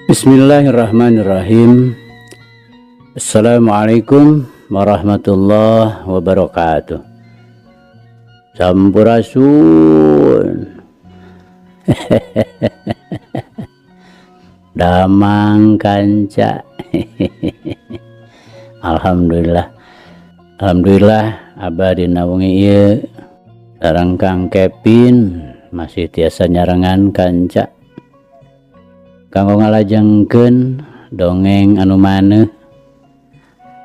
Bismillahirrahmanirrahim. Assalamualaikum warahmatullahi wabarakatuh. Sampurasun. Damang kanca. Alhamdulillah. Alhamdulillah abadi nawangi ieu sareng Kang Kevin masih tiasa nyarengan kanca kanggo ngalajengkeun dongeng anu maneuh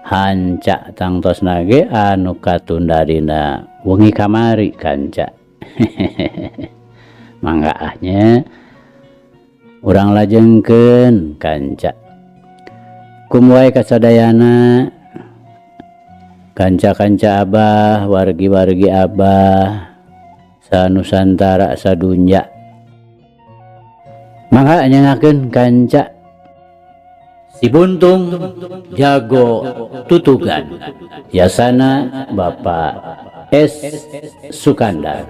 hanca tangtosna ge anu katunda dina wengi kamari kanca. Mangga ahnya urang lajengkeun kanca. Kumwae kasadayana kanca-kanca abah, wargi-wargi abah sanusantara sadunya. Mangga nyangakeun kanca si Buntung jago tutugan. Yasana Bapak S. Sukandar.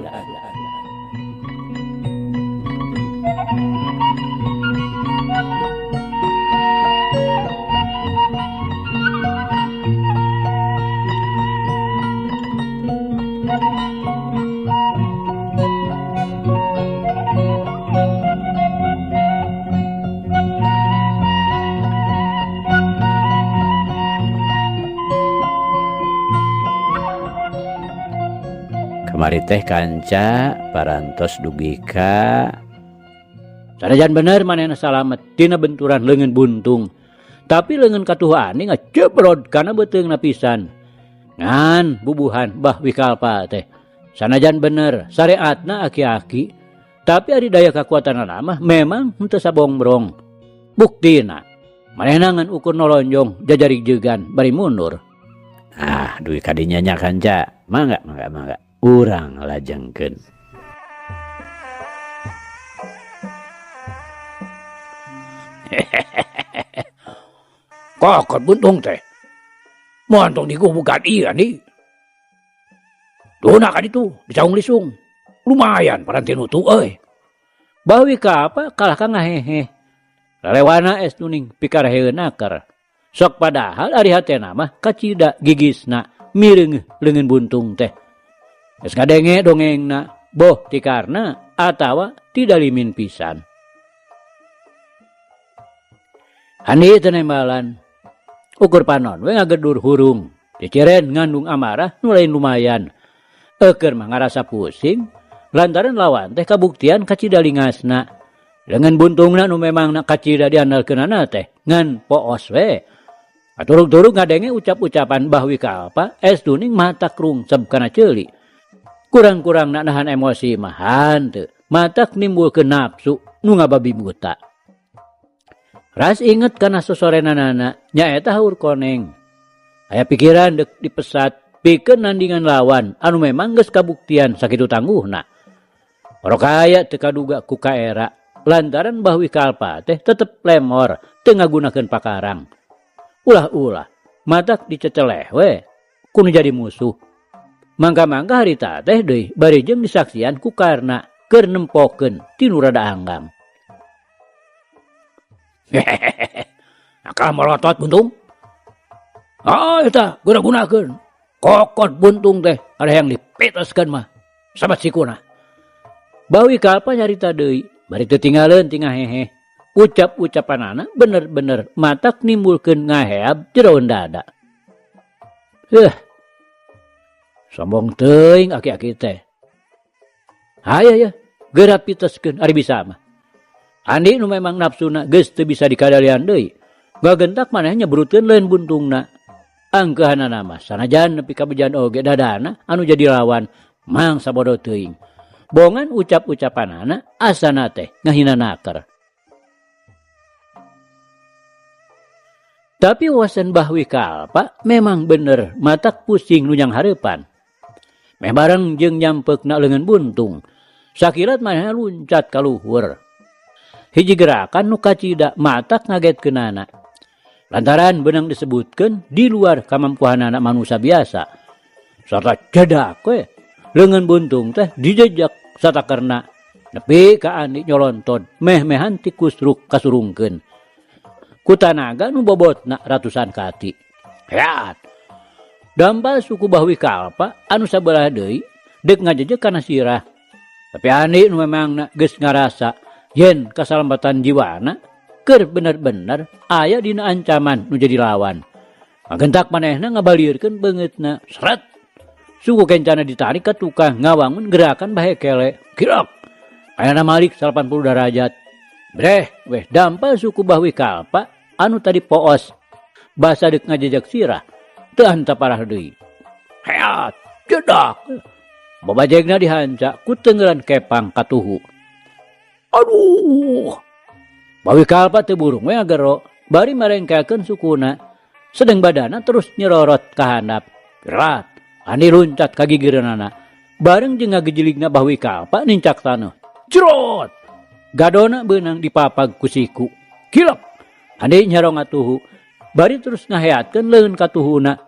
Kamari teh kanca parantos dugika sanajan bener manehna salamet tina benturan leungeun Buntung, tapi leungeun katuhaan ngacebrod kana beuteungna pisan ngan bubuhan bah wikalpa teh. Sanajan bener syariatna aki-aki, tapi ari daya kakuatanna mah memang henteu sabongbrong. Buktina manehna ngan ukur nolonjong jajarig jeugan bari mundur. Duit kadinya nya kanca. Mangga. Urang lajengkeun. Kokot Buntung teh. Montong digubukan iya nih. Dona kan itu dicaung lisung. Lumayan paranti nutu euy. Bawi ka apa kalah ka ngahehe. Lalewana es tuning pikaraheun akar. Sok padahal ari hatena mah kacida gigisna mireung leungeun Buntung teh. Geus ngadenge dongengna boh tikarna atawa tidak limin pisan. Andi tenembalan ukur panon we ngagedur hurung ciceren ngandung amarah nu lain lumayan. Eukeur mah ngarasa pusing lantaran lawan teh kabuktian kacidalingasna. Leungeun Buntungna nu memangna kacida diandalkeunana teh ngan poos we. Aturug-turug ngadenge ucap-ucapan bahwi kalpa es tuning mata krungseb kana ceuli. Kurang-kurang nak nahan emosi mah hanteu matak nimbulkeun nafsu nu ngababi buta. Ras inget kana sosorenanana nyaeta haur koneng. Aya pikiran dek dipesat pikeun nandingan lawan anu memang geus kabuktian sakitu tangguhna. Orok aya teu kaduga ku kaera lantaran bahwi kalpa teh tetep lemor teu ngagunakeun pakarang. Ulah-ulah matak diceceleh we kudu jadi musuh. Mangga-mangga harita teh deui bari jeung disaksian ku karna keur nempokeun tinu rada anggang. Akal melotot Buntung. Eta guna-gunakeun. Kokot Buntung teh ada yang dipeteskeun mah. Sabat sikuna. Bawi kalpa nyarita deui bari teu tingaleun tingah hehe. Ucap-ucapanana bener-bener matak nimbulkeun ngaheab jero dada. Sombong teuing aki-aki teh. Aya ya, geura piteskeun ari bisa mah. Andi nu memang nafsuna geus teu bisa dikadalian deui. Gagentak maneh nyebrutkeun leun Buntungna. Angkeuhanana mah sanajan nepi ka bejan oge dadana anu jadi lawan mang sabodo teuing. Bongan ucap-ucapanana asana teh ngahina naker. Tapi wawasan bahwi kalpa memang bener matak pusing nu nyang hareupan. Meh bareng jeung nyampeukna leungeun Buntung. Sakilat manehna luncat ka luhur. Hiji gerakan nu kacida matak ngagetkeunana. Lantaran beunang disebutkeun di luar kamampuanana manusia biasa. Sarta jedak we leungeun Buntung teh dijejak satakerna nepi ka andi nyolonton meh-mehan ti kusruk kasurungkeun. Kutanaga nu bobotna ratusan kati. Heat. Dampal suku Bahwi Kalpa anu sabelah deui deuk ngajejeg kana sirah. Tapi Andi nu memang geus ngarasa yen kasalamatan jiwana keur bener-bener aya dina ancaman nu jadi lawan. Magentak manehna ngabalieurkeun beungeutna. Seret. Suku kencana ditarik ka tukang ngawangun gerakan bahe kele. Kirak. Ayana malik 80 derajat. Breh, weh dampal suku Bahwi Kalpa anu tadi poos basa deuk ngajejeg sirah teu hanta parah deui. Heat, jedak. Babajegna dihanca ku teungeulan kepang katuhu. Aduh. Bahwi Kalpa teu burung we ngagero, bari marengkeakeun sukuna. Sedeng badana terus nyerorot ka handap. Gerat, Andi luncat ka gigireunana. Bareng jeung ngagejeligna Bahwi Kalpa nincak taneuh. Jerot. Gadona beunang dipapag ku siku. Kilap. Andi nyarong atuhu. Bari terus ngaheatkeun leun katuhuna.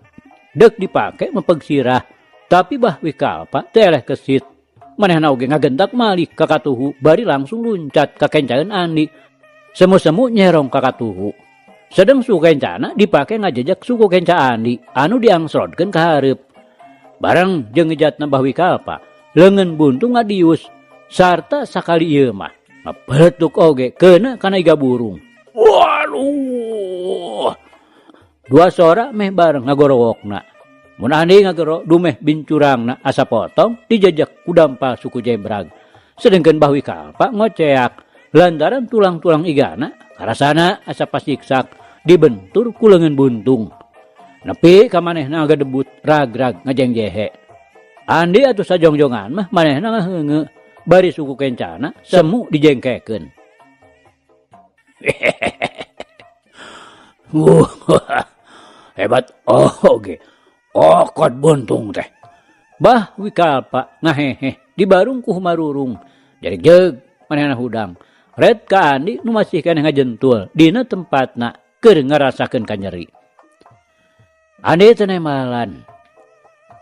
Deuk dipake mepeg sirah. Tapi Bahwi Kalpa teu eleh kesit. Manehna oge ngagentak malik ka katuhu. Bari langsung luncat ka kencaeun Andi. Semu-semu nyerong ka katuhu. Sedeng suku kencana dipake ngajejeg suku kenca Andi. Anu diangsrodkeun ka hareup. Bareng jeung ngejatna Bahwi Kalpa. Leungeun buntung ngadius. Sarta sakali ieu mah. Ngapeletuk oge keuna kana iga burung. Waduh. Dua sora meh bareng ngagorowokna. Mun Andi ngagero dumeh bincurangna asa potong dijejeg ku dampal suku Jembrag. Sedengkeun Bahwi Kalpa ngoceak lantaran tulang-tulang igana karasana asa pasiksak dibentur ku leungeun buntung. Nepi ka manehna ngadebut ragrag ngajengjehe. Andi atuh sajongjongan mah manehna ngaheungeu bari suku kencana semu dijengkekeun. Hebat oge. Okot buntung teh. Bahwi Kalpa ngahehe di barung ku marurung. Jerig-jeug manehna hudang. Red ka Andi nu masih keneh ngajentul dina tempatna keur ngarasakeun kanyeri. Andi teu nemalan.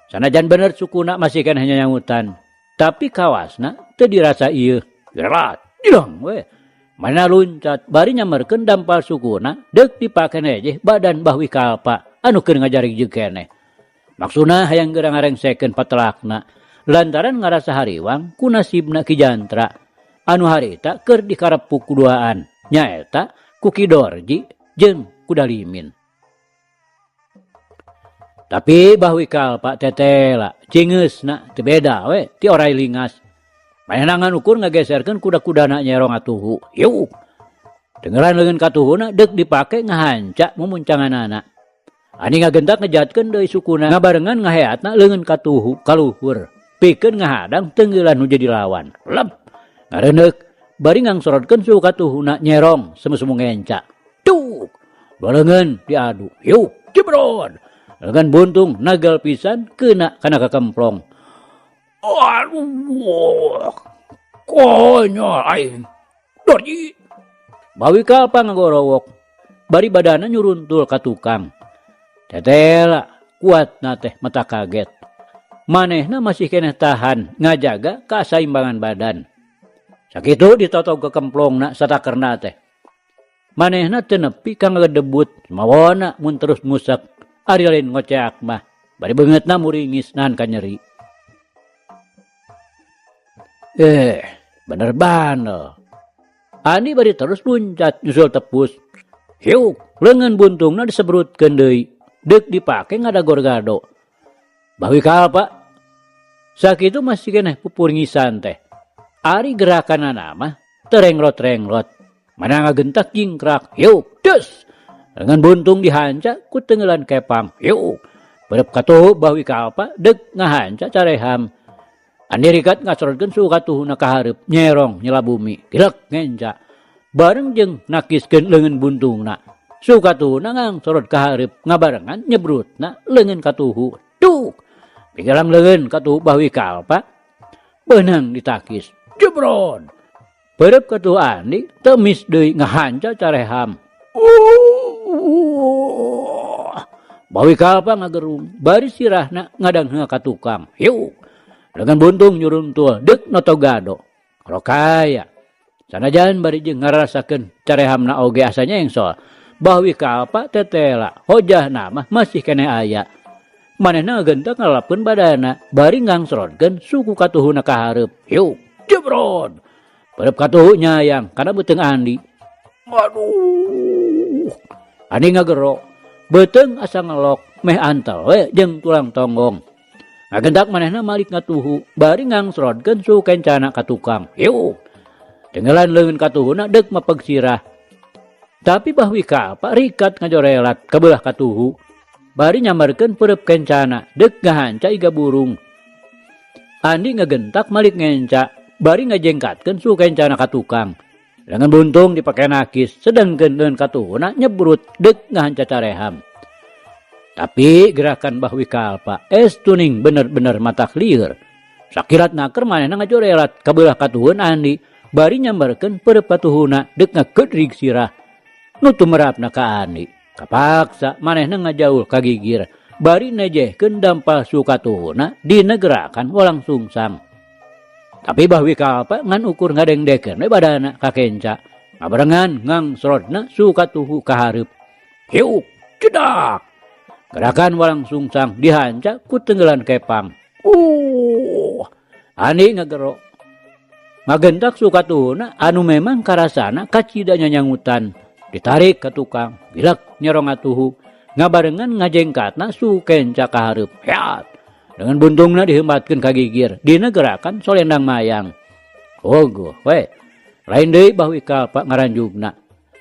Sanajan bener sukuna masih keneh nyanyamutan, tapi kawasna teu dirasa ieu. Gerat, jirong we. Manehna luncat bari nyamerkeun dampal sukuna deuk dipake nejeh badan Bahwi Kalpa anu keur ngajarig-jeug keneh. Maksudna hayang geura ngarengsekeun patelakna lantaran ngarasa hariwang ku nasibna Ki Jantra anu harita keur dikarepuk kuduaan nyaeta ku Ki Dorji jeung ku Dalimin. Tapi Bahwi Kalpa tetela cingeusna teu beda we ti orai lingas. Manehna nganukur ngageserkeun kuda-kudana nyerong atuhu. Yuk. Dengeran leungeun katuhuna deuk dipake ngahanca mumuncanganana. Ani ngagentak ngejatkeun deui sukuna ngabarengan ngaheatna leungeun katuhu kaluhur. Pikeun ngahadang teunggelan nu jadi lawan. Lep. Ngareneuk bari ngangsorotkeun suku katuhuna nyerong semu-semu ngenca. Tuk. Baleungeun diadu. Yuk, jebrod. Leungeun buntung nagal pisan keuna kana kakemplong. Aduh. Konyol aing. Dorji. Bahwi Kalpa ngagorowok. Bari badana nyuruntul ka tukang. Tetela kuatna teh mata kaget. Manehna masih keneh tahan ngajaga kasaimbangan badan. Sakitu ditotog ke kemplongna satakerna teh. Manehna teu nepi ka ngedebut mawona mun terus musek ari lain ngoceak mah. Bari beungeutna muringis nahan ka nyeri. Bener bandel. Andi bari terus luncat nyusul tepus. Hiuk, leungeun buntungna disebrutkeun deui. Deuk dipake ngadagor gado. Bahwi Kalpa sakitu masih keneh pupuringisan teh. Ari gerakanana mah terengrot-rengrot. Mana ngagentak jingkrak. Yuk, des. Dengan buntung dihanca ku teungeulan kepang. Yuk. Berep katuhu Bahwi Kalpa deuk ngahanca careham. Andi rikat ngasorotkeun suku katuhuna ka hareup nyerong nyela bumi. Direk ngenca. Bareng jeung nakiskeun leungeun buntungna. Suku katuhuna ngangsorot ka hareup ngabarengan nyebrutna leungeun katuhu. Tuk. Pigelang leungeun katuhu Bahwi Kalpa beunang ditakis. Jebrod. Berep katuhu Andi teu mis deui ngahanca careham. Bahwi Kalpa ngagerung bari sirahna ngadangheung ka tukang. Yuk. Dengan buntung nyuruntul deuk noto gado. Kalau kaya sanajan bari jeung ngarasakeun carehamna oge asanya engsol. bahwi kalpa tetela hojah nama masih kene aya. Manehna gentak ngalapkeun badana bari ngangsrodkeun suku katuhuna ka hareup. Yuk, jebrod. Perep katuhu nyayang kana beuteung Andi. Aduh. Andi ngagero. Beuteung asa ngelok meh antel we jeung tulang tonggong. Ngagentak manehna malik ngatuhu bari ngangsrodkeun suku kencana ka tukang. Yuk. Tenggelan leungeun katuhuna deuk mapeg sirah. Tapi bahwi kalpa rikat ngajorelat kabelah katuhu. Bari nyamarkeun perep kencana deuk ngahanca iga burung. Andi ngagentak malik ngenca bari ngajengkatkeun suku kencana ka tukang. Dengan buntung dipake nakis sedengkeun leun katuhuna nyebrut deuk ngahanca careham. Tapi gerakan bahwi kalpa tuning bener-bener matak lieur. Sakirat naker manehna ngajorelat kabelah katuhun Andi bari nyambarkeun perep katuhuna deuk ngakeudrig sirah. Nu tumerapna ka Andi. Kapaksa manehna ngajaul ka gigir. Bari nejehkeun dampal sukatuhuna dina gerakan walang sungsang. Tapi bahwi kalpa ngan ukur ngadengdekeun we badana ka kenca. Ngabarengan ngangsrodna sukatuhu ka hareup. Hiuk, cedak. Gerakan walang sungsang dihanca ku tenggelan kepang. Andi ngagero. Ngagentak sukatuhuna anu memang karasana kacida nyanyangutan. Ditarik ke tukang, bilak nyerong atuhu, ngabarengan ngajengkatna su kenca ka hareup. Heat. Dengan buntungna dihembatkeun ka gigir, dina gerakan solendang mayang. Ogo, we. Lain deui bahwi kalpa ngaranjugna.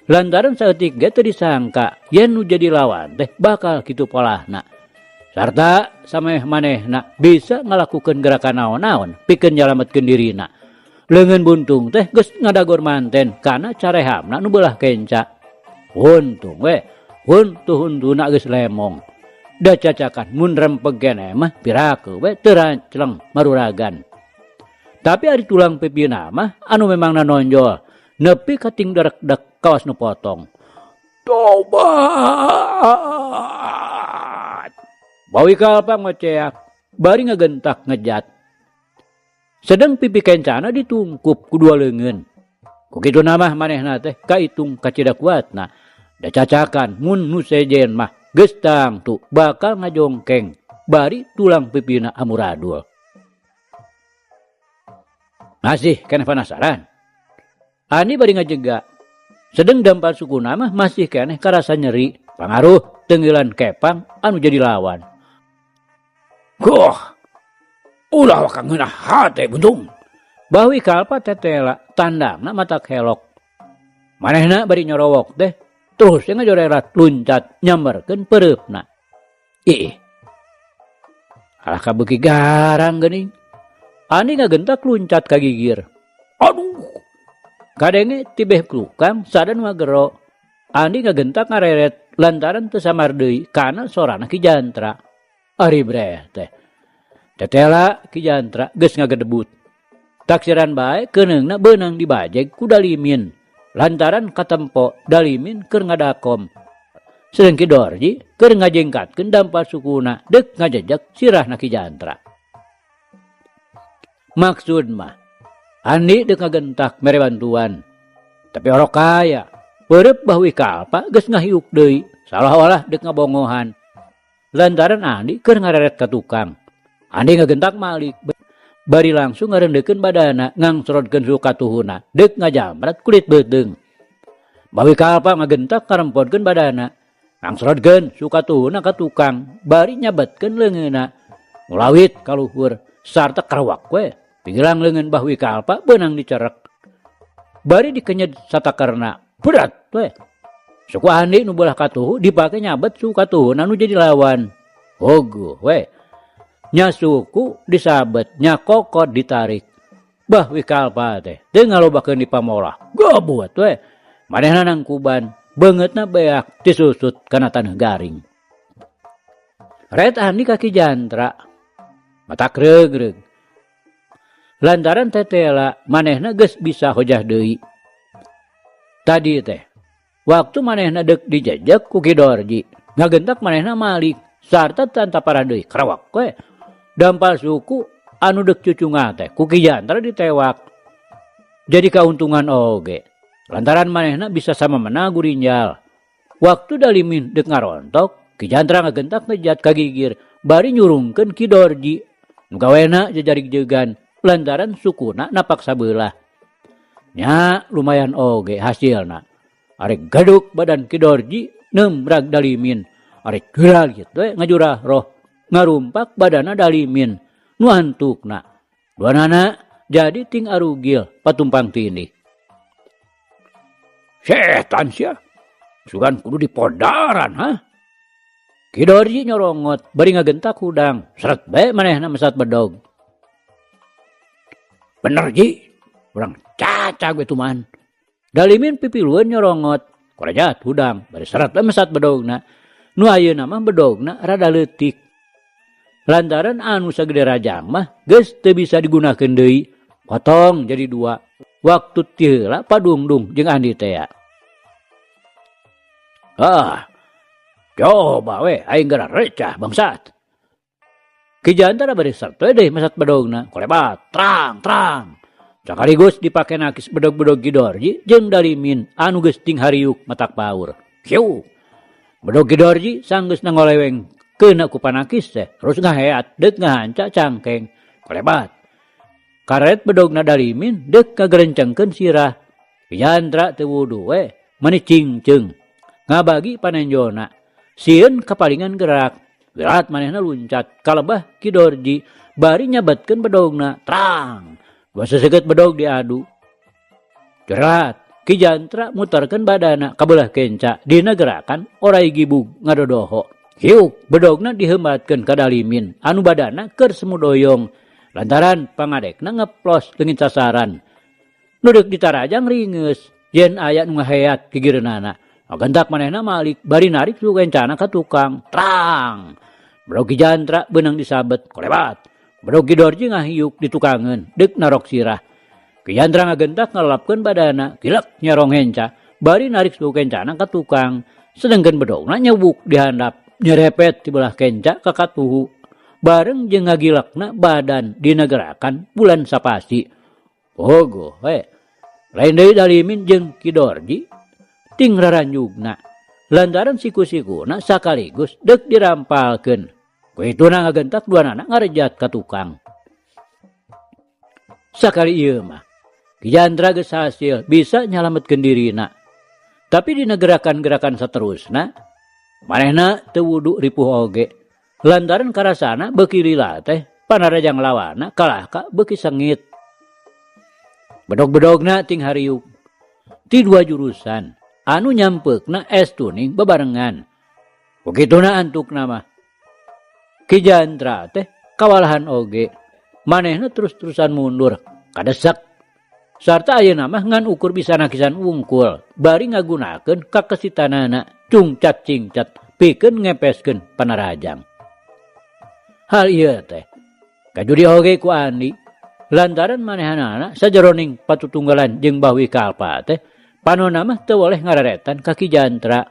Lantaran saeutik ge teu disangka yen nu jadi lawan teh bakal kitu polahna. Sarta sameh manehna bisa ngalakukeun gerakan naon-naon pikeun nyalametkeun dirina. Leungeun buntung teh geus ngadagor manten kana carehamna nu beulah kenca. Untung we, huntu-huntuna geus lemong. Da cacakan mun rempeg keneh mah pirakeun we teu rancleng maruragan. Tapi ari tulang pipina mah anu memang nanonjol, nepi ka ting derek-dek kawas nu potong. Tobat. Bawi kalpa ngoceak, bari ngagentak ngejat. Sedang pipi kencana ditungkup ku dua leungeun. Kukitu namah manehna teh kaitung kacida kuatna. Da cacakan mun nu sejen mah geus tangtu bakal ngajongkeng bari tulang pipina amuradul. Masih keneh penasaran? Ani bari ngajega. Sedeng dampal sukuna mah masih keneh karasa nyeri, pangaruh tenggelan kepang anu jadi lawan. Goh. Ulah wakang ngeunah hate buntung. Bahwi kalpa tetela tandangna matak helok. Manehna bari nyorowok teh terus ngajorerat luncat nyambarkeun pereupna. Ih. Alah kabeuki garang geuning. Ani ngagentak luncat ka gigir. Aduh. Kadenge tibeh tukang sadan magero. Ani ngagentak ngareret lantaran teu samar deui kana sorana Ki Jantra. Ari breh teh. Tetela Ki Jantra geus ngagedebut. Taksiran bae keneungna beunang dibajeg ku Dalimin. Lantaran katempo Dalimin keur ngadakom. Sedeng Ki Dorji keur ngajengkatkeun dampal sukuna deuk ngajejeg sirahna Ki Jantra. Maksud mah Andi deuk ngagentak mere bantuan. Tapi orok kaya perep bahwi kalpa geus ngahiuk deui salah-olah deuk ngabongohan. Lantaran Andi keur ngareret ka tukang. Andi ngagentak malik bari langsung ngarendekeun badana ngangsrodkeun sukatuhuna deuk ngajamrat kulit beuteung. Bahwi kalpa ngagentak karempodkeun badana ngangsrodkeun sukatuhuna ka tukang bari nyabetkeun leungeunna ngulawit ka luhur sarta karawak we pinggilang leungeun bahwi kalpa beunang dicerek. Bari dikenyed satakarna berat we. Suku Andi nu beulah katuhu dipake nyabet sukatuhuna nu jadi lawan. Ogo we. Nya suku disabet, nya kokot ditarik. Bahwi kalpa teh teu ngalobakeun di pamolah. Gobuat we. Manehna nangkuban, beungeutna beak disusut kana taneuh garing. Ret Andi ka Ki Jantra. Matak reug-reug. Lantaran tetela manehna geus bisa hojah deui. Tadi teh waktu manehna deuk dijejeg ku Ki Dorji, ngagentak manehna malik sarta tantapara deui karawak we. Dampal suku anu deuk cucungan teh ku Ki Jantra ditewak. Jadi kauntungan oge. Lantaran manehna bisa sama mena gurinjal. Waktu Dalimin dek ngarontok, Ki Jantra ngagentak ngejat kagigir, bari nyurungkeun Ki Dorji. Nu gawena jajarig jegan, lantaran sukuna napak sabelah. Nya lumayan oge hasilna. Arek gaduk badan Ki Dorji nembrag Dalimin. Arek geral gitu ngajurah roh. Ngarumpak badana Dalimin. Nu antukna. Duanana jadi ting arugil patumpang tini. Setan sia. Sugan kudu dipodaran, ha? Ki Dorji nyorongot, bari ngagentak hudang. Seret bae manehna mesat bedog. Bener, Ji. Urang caca gue tuman. Dalimin pipiluan nyorongot. Korejat hudang, bari seret bae mesat bedogna. Nu ayeuna mah bedogna rada leutik. Lantaran anu sagede rajang mah geus teu bisa digunakeun deui. Potong jadi 2. Waktu ti heula Padungdung jeung Andi tea. Coba we aing gara recah bangsat. Ki Jantra bari sarto deui mesat bedogna, kolebat trang. Sakaligus dipake nakis bedog-bedog Ki Dorji jeung Dalimin anu geus ting hariuk matak paur. Hiu. Bedog Ki Dorji sanggeus nangoleweng keuna ku panakis teh, terus ngaheat deuk ngahanca cangkeng, kolebat. Karet bedogna Dalimin deuk kagerencengkeun sirah. Ki Jantra teu wudu we, mani cingceung. Ngabagi panenjona. Sieun kapalingan gerak. Gerat manehna luncat. Kalebah Ki Dorji. Bari nyabatkeun bedogna. Trang. 2 seseukeut bedog diadu. Gerat. Ki Jantra muterkeun badana kabelah kenca. Dina gerakan orai gibug ngadodoho. Hiuk bedogna diheumbatkeun ka Dalimin. Anu badana keur semu doyong. Lantaran pangadekna ngeplos leungit sasaran. Nu deuk ditarajang ringeus. Yen aya nu ngaheat kigireunana. Agentak manehna malik bari narik su kencana ka tukang. Trang. Bedog Ki Jantra beunang disabet, kolebat. Bedog Ki Dorji ngahiuk ditukangeun, deuk narok sirah. Ki Jantra ngagentak ngalapkeun badana, kilek nyerong henca, bari narik su kencana ka tukang. Sedengkeun bedogna nyebuk dihandap, nyerepet ti belah kenca ka katuhu. Bareng jeung ngagilekna badan dina gerakan bulan sapasi. Pogo we. Lain deui Dalimin jeung Ki Dorji ting raranjugna. Lantaran siku-sikuna sakaligus deuk dirampalkeun. Kuituna ngagentak duanana ngarejat ka tukang. Sakali ieu mah Ki Jantra geus hasil bisa nyalametkeun dirina. Tapi dina gerakan-gerakan saterusna manehna teu wudu ripuh oge. Lantaran karasana beuki lila teh panarajang lawana kalahka beuki sengit. Bedog-bedogna ting hariuk. Ti 2 jurusan. Anu nyampeukna es tuning bebarengan. Begituna antukna mah. Ki Jantra teh kawalahan oge. Manehna terus-terusan mundur. Kadesak. Sarta ayeuna mah ngan ukur bisa nakisan wungkul. Bari ngagunakeun kakesitanana. Cungcat cingcat. Pikeun ngepeskeun panarajang. Hal ieu teh kajudi oge ku Andi. Lantaran manehanana sajeroning patutunggalan jeung Bawi Kalpa teh panonna mah teu boleh ngararetan ka Ki Jantra.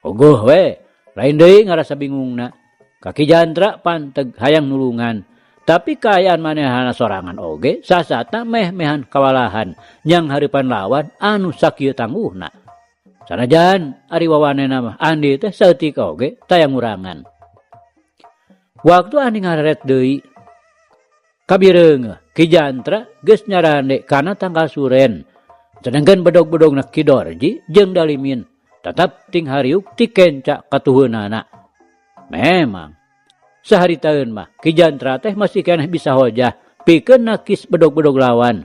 Ogoh we, lain deui ngarasa bingungna. Ka Ki Jantra panteg hayang nulungan. Tapi kaayaan manehana sorangan oge sasatna meh-mehan kawalahan nyang hareupan lawan anu sakieu tangguhna. Sanajan ari wawanena mah Andi teh saeutik oge tayang ngurangan. Waktu Andi ngararet deui kabireungeuh Ki Jantra geus nyarande kana tanggal suren. Sedangkan bedog-bedogna Ki Dorji jeung Dalimin tetap ting hariuk ti kenca katuheunana. Memang saharitaeun mah Ki Jantra teh masih keneh bisa hojah pikeun nakis bedog-bedog lawan.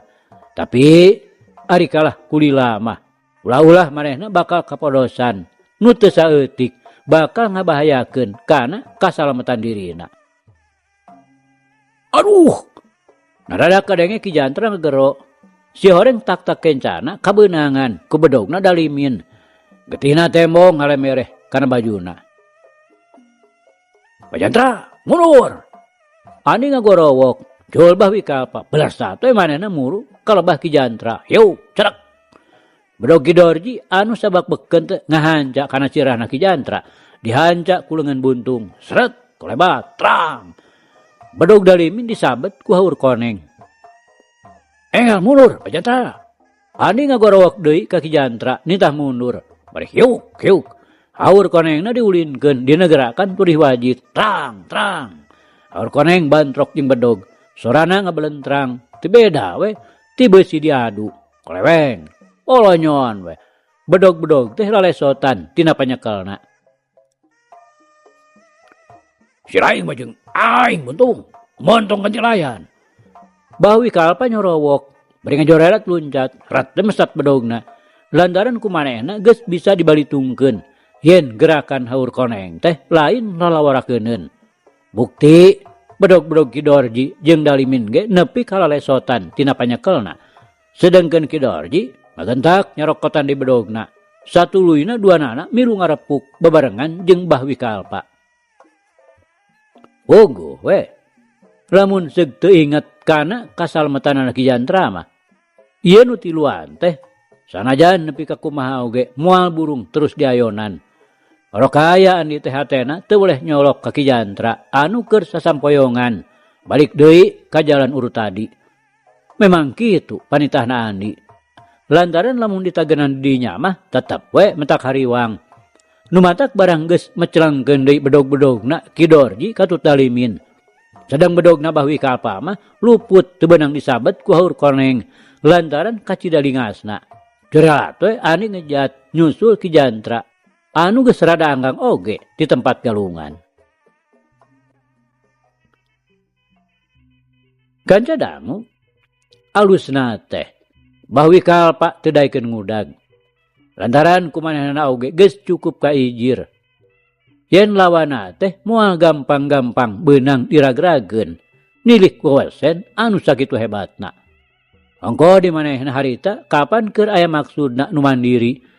Tapi ari kalah kulila mah ulah-ulah manehna bakal kapodosan. Nu teu saeutik bakal ngabahayakeun kana kasalamatan dirina. Aduh. Narada kadenge Ki Jantra ngegero. Si horeng tak-tak kencana kabeunangan ku bedogna Dalimin. Getihna tembong ngalemereh kana bajuna. Pak Jantra, mundur. Andi ngagorowok. Jol Bawi Kalpa. Belas satu manehna muru kalebah Ki Jantra. Yuk, cerak. Bedog Ki Dorji anu sabak beken teh ngahanca kana cirahna Ki Jantra. Dihanca ku leungeun buntung. Seret, kolebat, trang. Bedog Dalimin disabet ku haur koneng. Enggal mundur, Pak Jantra. Andi ngagorowok deui ka Ki Jantra, nitah mundur. Bari hiuk. Haur konengna diulinkeun dina gerakan turih wajib trang. Haur koneng bantrok jeung bedog. Sorana ngabelentrang. Teu beda we ti beusi diadu. Koleweng. Olonyon we. Bedog-bedog teh lalesotan tina panyekelna. Si laing mah jeung aing buntung. Montong kancelayan. Bawi kalpa nyorowok. Bari ngajorerat luncat. Rat temesat bedogna. Lantaran kumanehna geus bisa dibalitungkeun. Yen gerakan haur koneng teh lain lalawarakeunun. Bukti bedog-bedog Kidorji jeung Dalimin ge nepi ka lalesotan tina panyekelna. Sedengkeun Kidorji magentak nyarokotan di bedogna. Satuluyna duanana milu ngarepuk bebarengan jeung Bahwi Kalpa. Wogoh we. Lamun seug teu inget kana kasalmetanana Ki Jantra mah. Ieu nu tiluan teh sanajan nepi ka kumaha oge moal burung terus diayonan. Rokayaan di teh hatena teu boleh nyolok ka Ki Jantra anu keur sasampoyongan balik deui ka jalan urut tadi. Memang kitu panitahna Andi. Lantaran lamun ditagenan dinya mah tetep we mentak hariwang. Nu matak barang geus mecelengkeun deui bedog-bedogna Kidorji katut Dalimin. Sedang bedogna Bahwi Kalpa mah luput teu beunang disabet ku haur koneng lantaran kacidalingasna. Jerat we Andi ngejat nyusul Ki Jantra anu geus rada anggang oge di tempat galungan. Kanca dangu alusna teh Bahwi Kalpa teu daekeun ngudag. Lantaran kumanehna oge geus cukup kaijir. Yen lawana teh moal gampang-gampang beunang diragrageun nilih kuwesen anu sakitu hebatna. Ongko di manehna harita kapan keur aya maksudna nu mandiri.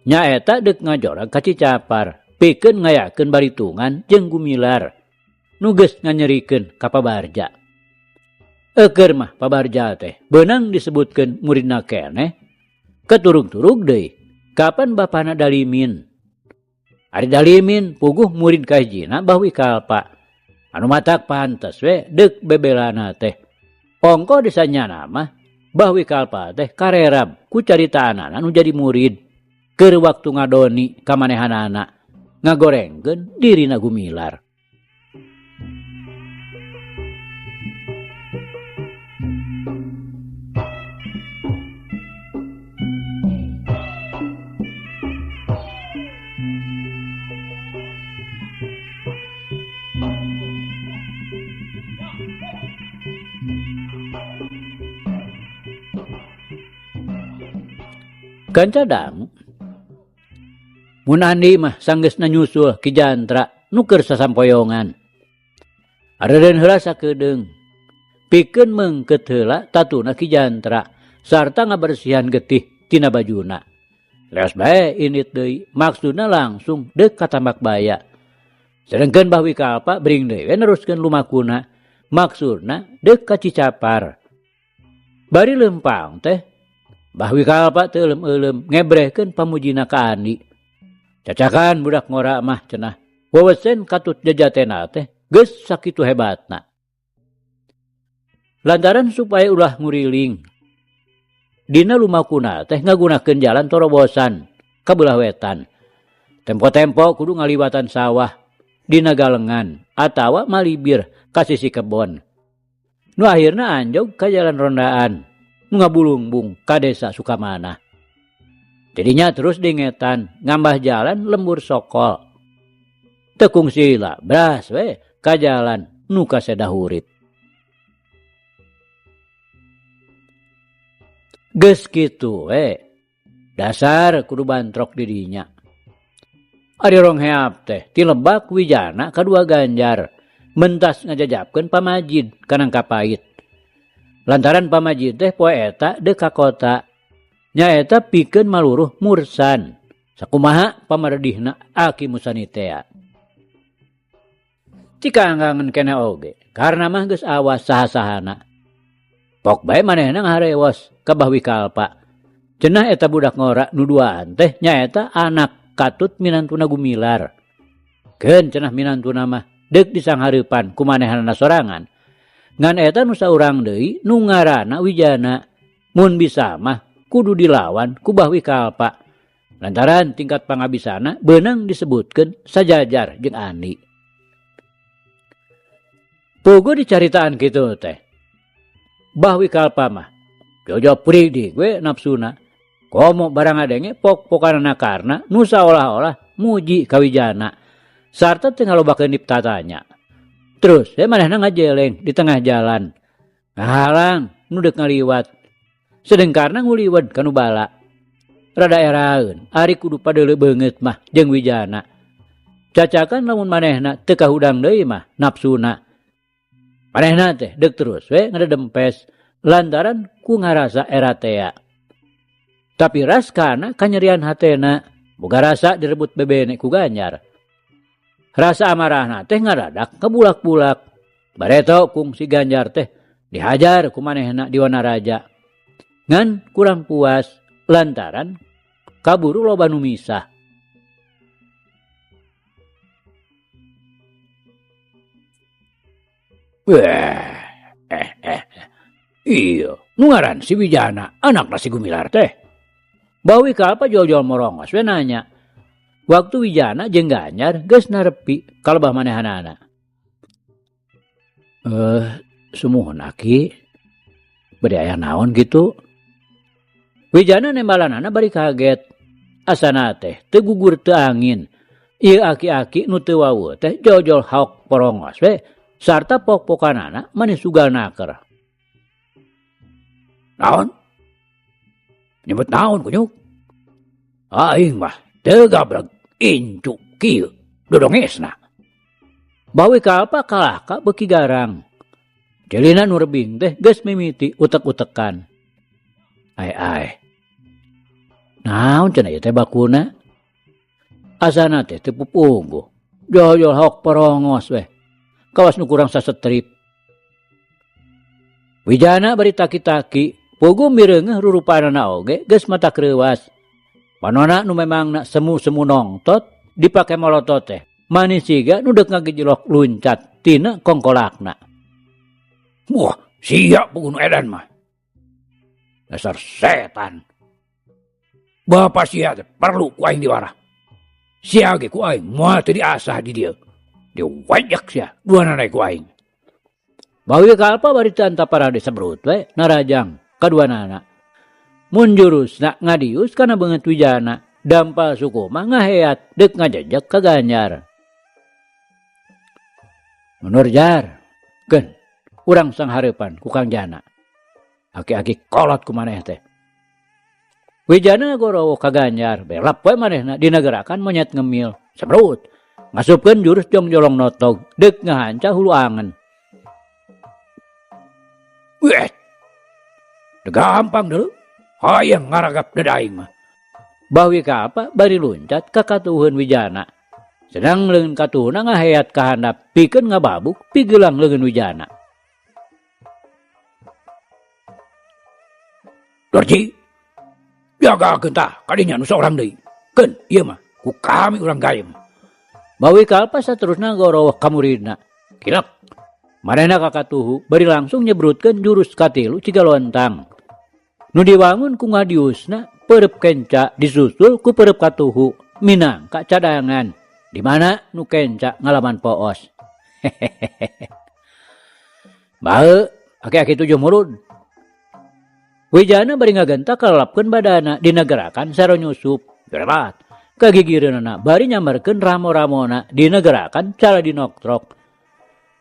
Nyaeta deuk ngajorag ka Cicapar pikeun ngayakeun baritungan jeung Gumilar nu geus nganyerikeun ka Pabarja. Eukeur mah Pabarja teh beunang disebutkeun muridna keneh keturug-turug deui kapan bapana Dalimin. Ari Dalimin puguh murid kahijina Bahwi Kalpa. Anu matak pantes we deuk bebelana teh. Ongko disanyana mah Bahwi Kalpa teh karerab ku caritaanana nu jadi murid. Keur waktu ngadoni ka manehanana ngagorengkeun dirina Gumilar. Kanca dangu mun Andi mah sanggeusna nyusul Ki Jantra nu keur sasampoyongan. Areureun heula sakedeung. Pikeun meungkeut heula tatuna Ki Jantra sarta ngabersihan getih tina bajuna. Leos bae init deui maksudna langsung deuk ka Tambak Baya. Sedengkeun Bahwi Kalpa bring deui neruskeun lumakuna maksudna deuk ka Cicapar. Bari leumpang teh Bahwi Kalpa teu eulem-eulem ngebrehkeun pamujina ka Andi. Cacakan budak ngora mah cenah. Wewesen katut jajatena teh geus sakitu hebatna. Lantaran supaya ulah nguriling. Dina lumakuna teh ngagunakeun jalan torobosan ka beulah wetan. Tempo-tempo kudu ngaliwatan sawah dina galengan atawa malibir ka sisi kebon. Nu akhirna anjog ka jalan rondaan nu ngabulungbung ka desa Sukamana. Jadinya terus dingetan ngambah jalan lembur sokol. Tekung sila bras we ka jalan nu kasedahurit. Geus kitu we dasar kudu bantrok dirinya. Ari rong heap teh ti Lebak Wijana kadua Ganjar mentas ngajajabkeun pamajid ka Nangkapait. Lantaran pamajid teh poe eta deuk ka kota. Nyaeta pikeun maluruh mursan. Sakumaha pamaredihna Aki Musanitea. Cika anggangan kene oge karena mah geus awas saha-sahana. Pok bae manehna ngaharewos ka Bahwi Kalpa. Cenah eta budak ngora nu duaan teh nyaeta anak katut minantuna Gumilar. Keun cenah minantuna mah deuk disanghareupan ku manehanana sorangan. Ngan eta nu saurang deui nu ngaranna Wijana. Mun bisa mah kudu dilawan ku Bahwi Kalpa. Lantaran tingkat pangabisana beunang disebutkeun sajajar jeung Ani. Puguh dicaritaan kitu teh. Bahwi kalpa mah jojo pridi gue nafsuna. Komo barang adenge pok-pokanana karna nu saolah-olah muji kawijana. Sarta teu ngalobakeun diptatanya. Terus manehna ngajeleng di tengah jalan. Ngahalang nu deuk ngaliwat. Sedeng karna nguliwed kanu bala. Rada eraeun ari kudu padeuleu beungeut mah jeung wijana. Cacakan lamun manehna teu kahudang deui mah nafsuna. Manehna teh deuk terus we ngadempes lantaran ku ngarasa eratea. Tapi raskana kanyerian hatena boga rasa direbut bebene ku Ganjar. Rasa amarahna teh ngaradak kabulak-bulak. Bareto kung si Ganjar teh dihajar ku manehna di Wanaraja. Ngan kurang puas lantaran kaburu loba nu misah. Iya, nu ngaran si Wijana, anak si Gumilar teh. Bawi kalpa jol-jol morongos we nanya. Waktu Wijana jeung Ganjar geus narepi kalebah manehanana. Sumuhun aki. Bade aya naon gitu. Wijana nembalanana bari kaget. Asana teh teu gugur teu angin. Ieu aki-aki nu teu waweuh teh jol-jol haok porongos we. Sarta pok-pokanana maneh suganaker. Naon? Nyebut naon kunyuk? Aing mah teu gabreg incu kieu dodongesna. Bawi kalpa kalahka beuki garang. Jelina nu rebing teh geus mimiti utek-utekan. Ai. Naon cenah ieu teh bakuna? Asana teh teu pupungguh. Jol-jol haok porongos we. Kawas nu kurang sasetrip. Wijana bari taki-taki, puguh mireungeuh rurupanana oge geus mata kreuwas. Panonna nu memangna semu-semu nongtot dipake molotot teh. Manis siga nu deuk ngagejlok luncat tina kongkolakna. Wah, sia puguh nu edan mah. Dasar setan. Bapa sia teh perlu ku aing diwara. Sia ge ku aing moal teu diasah di dieu. Diwajak sia duana naik ku aing. Bawi kalpa bari tanta parade sabrut we narajang kaduanana. Mun jurusna ngadius kana beungeut Wijana, dampal suku mah ngaheat deuk ngajejek ka Ganjar. Munur Jar, keun urang sanghareupan ku Kang Jana. Aki-aki kolot ku maneh teh. Wijana ngagorowo ka Ganjar, belap we manehna dinegerakan monyet ngemil. Sabrut, ngasupkeun jurus jongjolong notog, deuk ngahanca hulu angen. Weh, gampang dulu. Hayang ngaragap dadaing mah. Bawi ka apa bari luncat ka katuhun Wijana. Sedang leungeun katuhuna ngaheat ka handap pikeun ngababuk pigeulang leungeun Wijana. Dorji, jagakeun tah kadinya nu saurang deui. Keun ieu mah ku kami urang gayem. Bawi kalpa saterusna gorowoh ka muridna. Kilek, manehna ka katuhu bari langsung nyebrutkeun jurus katilu ciga lontang. Nu diwangun ku ngadiusna peureup kenca disusul ku peureup katuhu minangka cadangan di mana nu kenca ngalaman poos. Bae aki-aki 7 murud. Wijana bari ngagenta kalapkeun badana dinegerakan saro nyusup. Gerebat. Kagigireunana bari nyambarkeun ramo-ramona dinegerakan cara dinoktrok.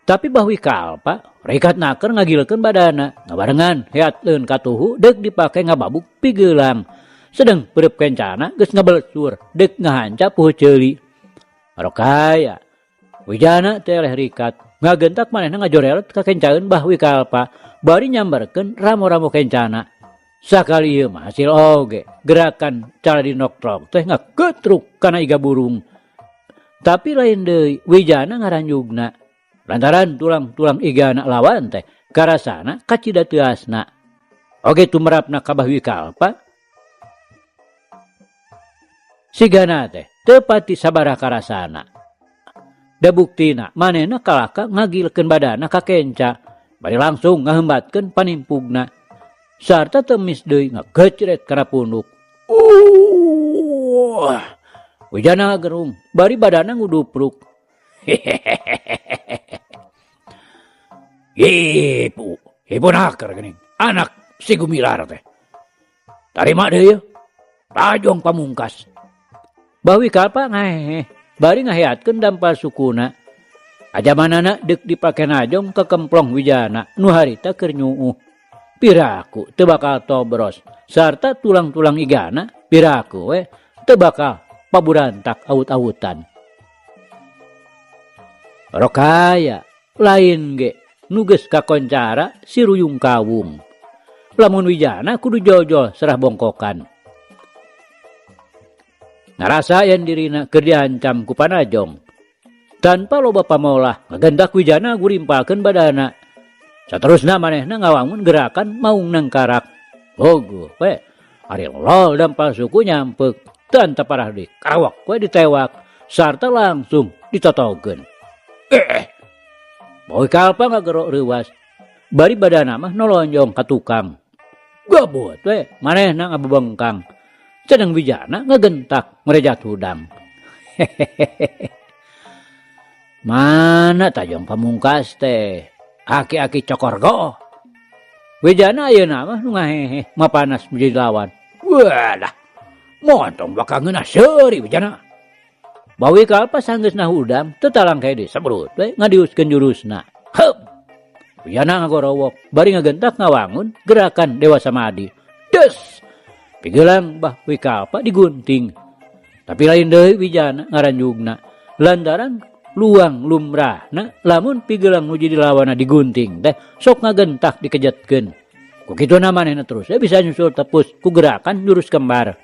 Tapi bahwi kalpa rekat naker ngagilekeun badana ngabarengan heat leun katuhu deuk dipake ngababuk pigeulang. Sedeng peureup kencana geus ngabelsur deuk ngahanca puheuh ceuli. Marokaya Wijana teh eleh rikat ngagentak manehna ngajoreret ka kencaeun bahwi kalpa bari nyambarkeun ramo-ramo kencana. Sakali ieu mah hasil oge gerakan cara dinoktrok teh ngaketruk kana iga burung. Tapi lain deui Wijana ngaranjugna. Lantaran tulang-tulang igana lawan teh karasana kacida teu asna. Oge tumrapna ka bahwi kalpa. Sigana teh teu pati sabaraha karasana. Da buktina manehna kalaka ngagilekeun badana ka kenca, bari langsung ngaheumbatkeun panimpugna. Sarta temis deui ngagecret kana punduk. Wah, Wijana gerung, bari badana ngudupruk. Ibu nakar gening. Anak si Gumilar teh. Tarima deh ya. Rajong pamungkas. Bawi kalpa ngahehe, bari ngaheatkeun dampal sukuna. Aja manana dek dipake najong ke kemplong Wijana nu harita keur nyuuh. Piraku teu bakal tobros sarta tulang-tulang igana piraku we teu bakal paburantak aut-autan. Rokaya lain ge nu geus kakoncara si ruyung kawung. Lamun Wijana kudu jojol serah bongkokan. Ngarasayan dirina keur diancam ku panajong. Tanpa loba pamolah ngagendak Wijana gurimpalkeun badana. Saterusna manehna ngawangun gerakan maung nangkarak. Ogo we ari lol dampal suku nyampeuk teu anta parah deui. Karawak we ditewak sarta langsung ditotogeun. Boy kalpa ngagerok reuwas. Bari badana mah nolonjong ka tukang. Gabut we manehna ngabebengkang. Ceneng Wijana ngagentak merejat hudang. Mana tajong pamungkas teh? Aki-aki cokorgo. Wijana ayeuna mah nu ngahehe mapanas menjadi lawan. Walah. Montong bakal ngeuna seuri Wijana. Bawi kalpa sanggeusna hudang teu talangke deui sabrut we ngadiuskeun jurusna. Heup. Wijana ngagorowok bari ngagentak ngawangun gerakan Dewa Samadi. Des. Pigelang bah Wikalpa digunting. Tapi lain deui Wijana ngaranjugna. Lantaran luang lumrahna lamun pigelang nu jadi lawanna digunting teh sok ngagentak dikejetkeun. Ku kituna manehna terus bisa nyusul tepus ku gerakan jurus kembar.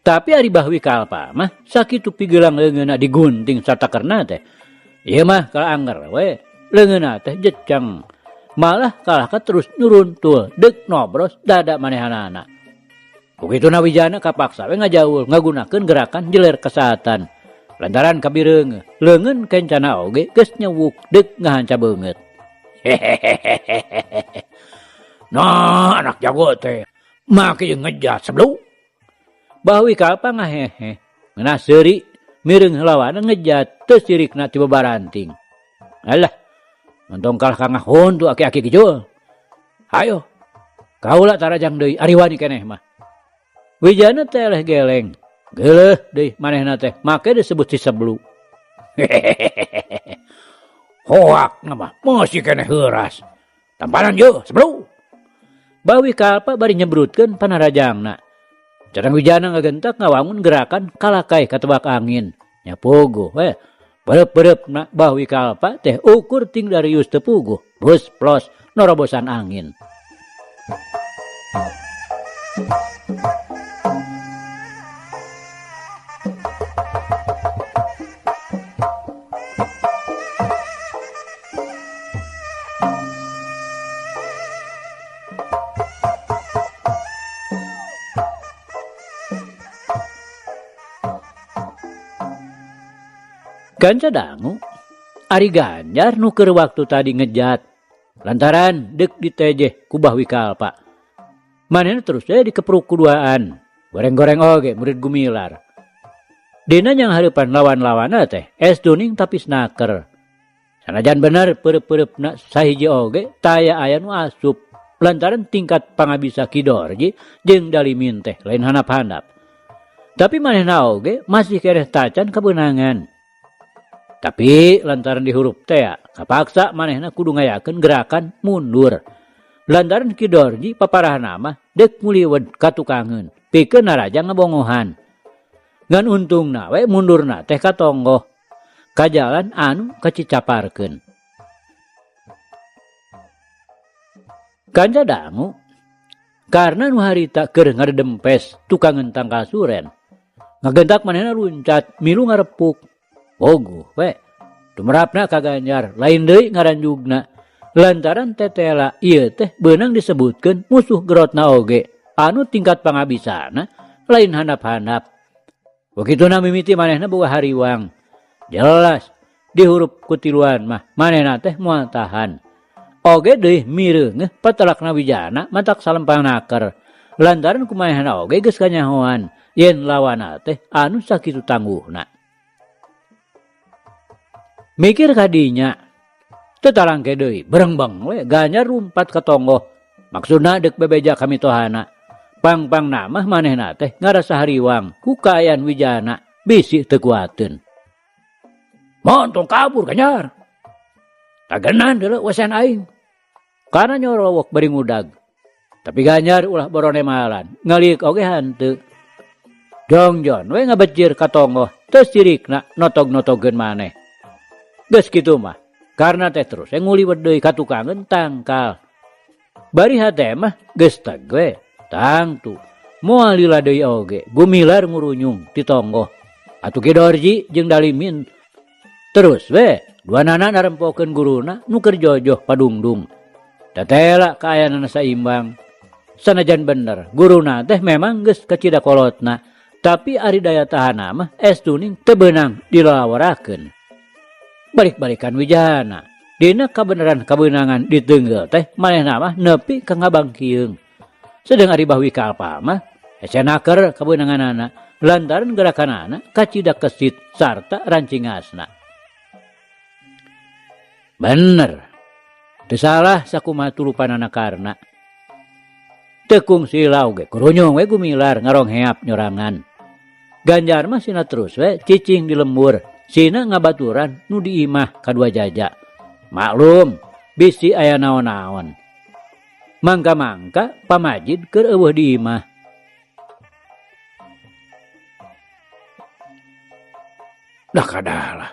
Tapi ari bah Wikalpa mah sakitu pigelang leungeunna digunting satakerna teh. Ieu mah kalanger we leungeunna teh jeceng. Malah kalah terus nuruntul deuk nobros dada manehanana. Kukituna Wijana kapaksa we ngajaul ngagunakeun gerakan jeler kesehatan. Lantaran kabireung leungeun kencana oge geus nyewuk deuk ngahanca beungeut. Nah, anak jago teh. Make ngejat sebelum. Bah Wikalpa ngahehe. Ngeunah seuri mireung lawanna ngejat teu sirikna ti babaranting. Alah, mentong kalah ka ngahon tu aki-aki kijul. Hayo. Kaula tarajang deui ari wani keneh mah. Wijana teh leh geleng. Geuleuh deui manehna teh make disebut si seblu. Hoak nama masih keneh heuras. Tampanan yeuh seblu. Bawi Kalpa bari nyebrutkeun panarajangna. Cenah Wijana ngagentak ngawangun gerakan kalakai katebak angin. Nya puguh we. Berep-berepna Bawi Kalpa teh ukur ting Darius teu puguh. Bus plos norobosan angin. Ganca dangu, ari Ganjar nu keur waktu tadi ngejat. Lantaran deuk ditejeh ku Bah Wikalpa. Manehna terus dikepruk kuduaan. Goreng-goreng oge murid Gumilar. Dina yang hareupan lawan-lawanna teh es duning tapi snaker. Sanajan bener perep-perepna sahiji oge taya aya nu asup. Lantaran tingkat pangabisa Ki Dorji jeung Dalimin teh lain handap-handap. Tapi manehna oge masih keneh tacan kebenangan. Tapi lantaran di huruf teh kapaksa manehna kudu ngayakeun gerakan mundur. Lantaran Ki Dorji paparahna mah deuk muliwed katukangeun pikeun naraja ngabongohan. Ngan untungna we mundurna teh katonggoh ka jalan anu kacicaparkeun. Kanca dangu karena nu harita keur ngadempes tukangeun tangkal suren. Ngagentak manehna luncat milu ngarepuk. Oguh we tumerapna ka Ganjar lain deui ngaranjugna lantaran tetela ieu teh beunang disebutkeun musuh gerotna oge anu tingkat pangabisana lain handap-handap. Wakituna mimiti manehna boga hariwang. Jelas di huruf kutiluan mah manehna teh moal tahan. Oge deui mireung patelakna Wijana matak salempang naker lantaran kumanehna oge geus kanyahoan yen lawana teh anu sakitu tangguhna. Mikir kadinya, tetalangke deui berengbeng we ganyar rumpat ka tonggoh. Maksudna dek bebeja kami tohana. Pang-pang namah manehna teh ngarasa hariwang ku kaayaan wijana bisi teu kuateun. Montong kabur ganyar. Tagenan deuleu wesen aing. Kana nyorowok bari ngudag. Tapi ganyar ulah borone malan, ngaliuk oge hanteu. Jongjon we ngabejir ka tonggoh, teu sirikna notog-notogeun maneh. Geus kitu mah, karna teh terus nguliwet deui ka tukangeun tangkal. Bari hate mah geus teg we, tangtu. Moal lila deui oge, gumilar ngurunyung ti tonggoh. Atuh Ki Dorji jeung Dalimin. Terus we, duanana narempokeun guruna nu keur jojoh padungdung. Tetela kaayanana saimbang. Sanajan bener, guruna teh memang geus kacida kolotna, tapi ari daya tahana mah estuning teu beunang dilawarakeun. Balik-balikan wijana, dina kabeneran-kabeunangan diteunggel teh manehna mah nepi ka ngabangkieung. Sedeng ari bahwi kalpa mah esenaker kabeunanganana lantaran gerakanana kacida kesit sarta rancingasna. Bener, teu salah sakumaha tulupanana karna. Tekung silau ge kurunyung we gumilar ngarongheap nyorangan. Ganjar mah sina terus we cicing di lembur. Sina ngabaturan nu diimah kadua jaja. Maklum, bisi aya naon-naon. Mangka-mangka pamajid keur eueuh diimah. Dah kadalah.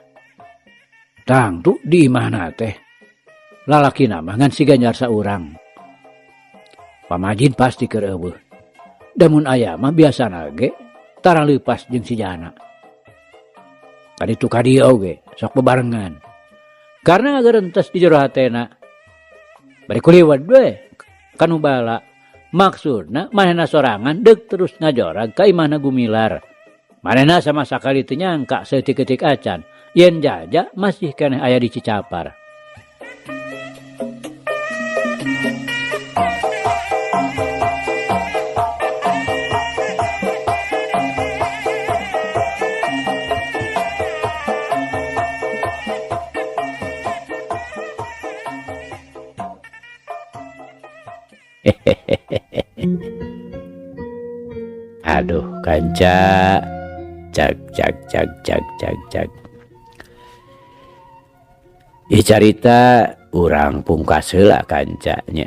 Tangtu diimahna teh. Lalakina mah ngan si Ganjar saurang. Pamajid pasti keur eueuh. Damun aya mah biasana ge tara leupas jeung si jana. Kaditu kadieu oge sok bebarengan. Karena ngageurentes di jero hatena. Bari kuliwat we kanu bala. Maksudna manehna sorangan deuk terus ngajorag ka imahna gumilar. Manehna sama sakali teu nyangka saeutik-eutik acan yen jaja masih keneh aya di Cicapar. Aduh kanca, cak. Ieu carita urang pungkas heula kancanya.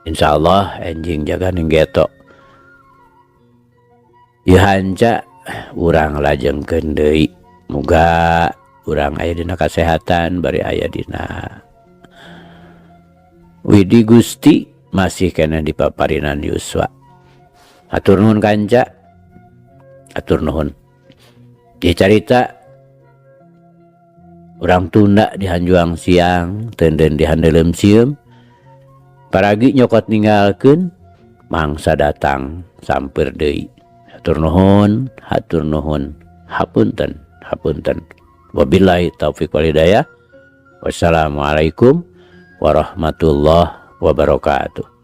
Insyaallah enjing jaga nenggeto. Ieu hanca urang lajengkeun deui. Muga urang aya dina kasehatan bari aya dina Widi Gusti masih kena dipaparinan yuswa. Atur nuhun kanca. Atur nuhun. Ieu carita urang tunda di Hanjuang siang, teudeun di handeulem sieum. Paragi nyokot ninggalkeun mangsa datang sampeur deui. Hatur nuhun, hatur nuhun. Hapunten, hapunten. Wabillahi taufik wal hidayah. Wassalamualaikum warahmatullahi wabarakatuh.